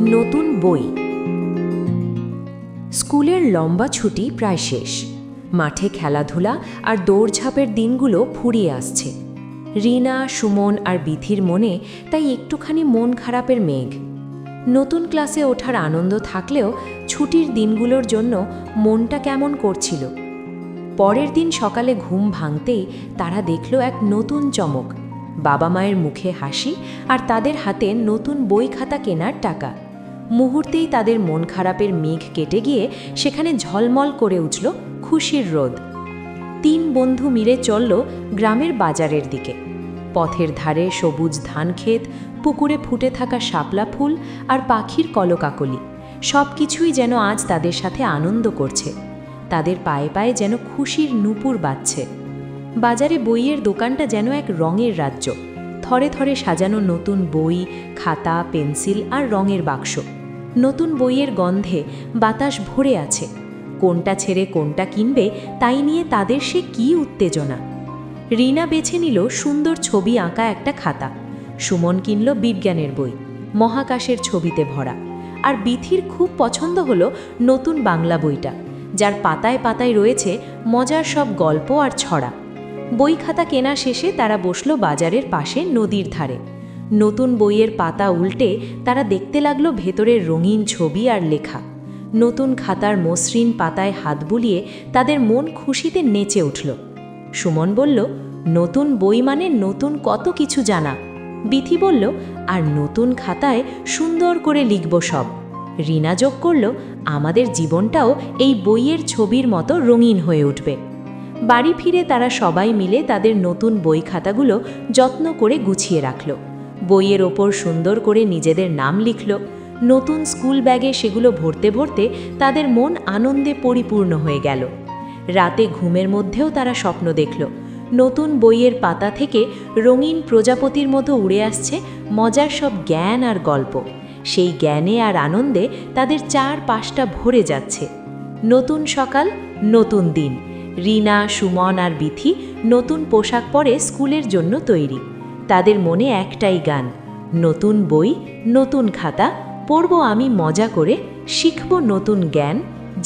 নতুন বই। স্কুলের লম্বা ছুটি প্রায় শেষ। মাঠে খেলাধুলা আর দৌড়ঝাঁপের দিনগুলো ফুরিয়ে আসছে। রিনা, সুমন আর বিথির মনে তাই একটুখানি মন খারাপের মেঘ। নতুন ক্লাসে ওঠার আনন্দ থাকলেও ছুটির দিনগুলোর জন্য মনটা কেমন করছিল। পরের দিন সকালে ঘুম ভাঙতেই তারা দেখল এক নতুন চমক, বাবা মায়ের মুখে হাসি আর তাদের হাতে নতুন বই খাতা কেনার টাকা। মুহূর্তেই তাদের মন খারাপের মেঘ কেটে গিয়ে সেখানে ঝলমল করে উঠল খুশির রোদ। 3 বন্ধু মিলে চলল গ্রামের বাজারের দিকে। পথের ধারে সবুজ ধানক্ষেত, পুকুরে ফুটে থাকা শাপলা ফুল আর পাখির কলকাকলি, সব কিছুই যেন আজ তাদের সাথে আনন্দ করছে। তাদের পায়ে পায়ে যেন খুশির নূপুর বাজছে। বাজারে বইয়ের দোকানটা যেন এক রঙের রাজ্য। থরে থরে সাজানো নতুন বই, খাতা, পেন্সিল আর রঙের বাক্স। নতুন বইয়ের গন্ধে বাতাস ভরে আছে। কোনটা ছেড়ে কোনটা কিনবে তাই নিয়ে তাদের সে কী উত্তেজনা। রিনা বেছে নিল সুন্দর ছবি আঁকা একটা খাতা। সুমন কিনল বিজ্ঞানের বই, মহাকাশের ছবিতে ভরা। আর বিথির খুব পছন্দ হলো নতুন বাংলা বইটা, যার পাতায় পাতায় রয়েছে মজার সব গল্প আর ছড়া। বই খাতা কেনা শেষে তারা বসল বাজারের পাশে নদীর ধারে। নতুন বইয়ের পাতা উল্টে তারা দেখতে লাগলো ভেতরের রঙিন ছবি আর লেখা। নতুন খাতার মসৃণ পাতায় হাত বুলিয়ে তাদের মন খুশিতে নেচে উঠল। সুমন বলল, নতুন বই মানে নতুন কত কিছু জানা। বিথি বলল, আর নতুন খাতায় সুন্দর করে লিখব সব। রিনা যোগ করল, আমাদের জীবনটাও এই বইয়ের ছবির মতো রঙিন হয়ে উঠবে। বাড়ি ফিরে তারা সবাই মিলে তাদের নতুন বই খাতাগুলো যত্ন করে গুছিয়ে রাখল। বইয়ের ওপর সুন্দর করে নিজেদের নাম লিখল। নতুন স্কুল ব্যাগে সেগুলো ভরতে ভরতে তাদের মন আনন্দে পরিপূর্ণ হয়ে গেল। রাতে ঘুমের মধ্যেও তারা স্বপ্ন দেখল, নতুন বইয়ের পাতা থেকে রঙিন প্রজাপতির মতো উড়ে আসছে মজার সব জ্ঞান আর গল্প। সেই জ্ঞানে আর আনন্দে তাদের চারপাশটা ভরে যাচ্ছে। নতুন সকাল, নতুন দিন। রিনা, সুমন আর বিথি নতুন পোশাক পরে স্কুলের জন্য তৈরি। তাদের মনে একটাই গান, নতুন বই, নতুন খাতা, পড়ব আমি মজা করে, শিখব নতুন জ্ঞান,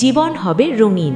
জীবন হবে রঙিন।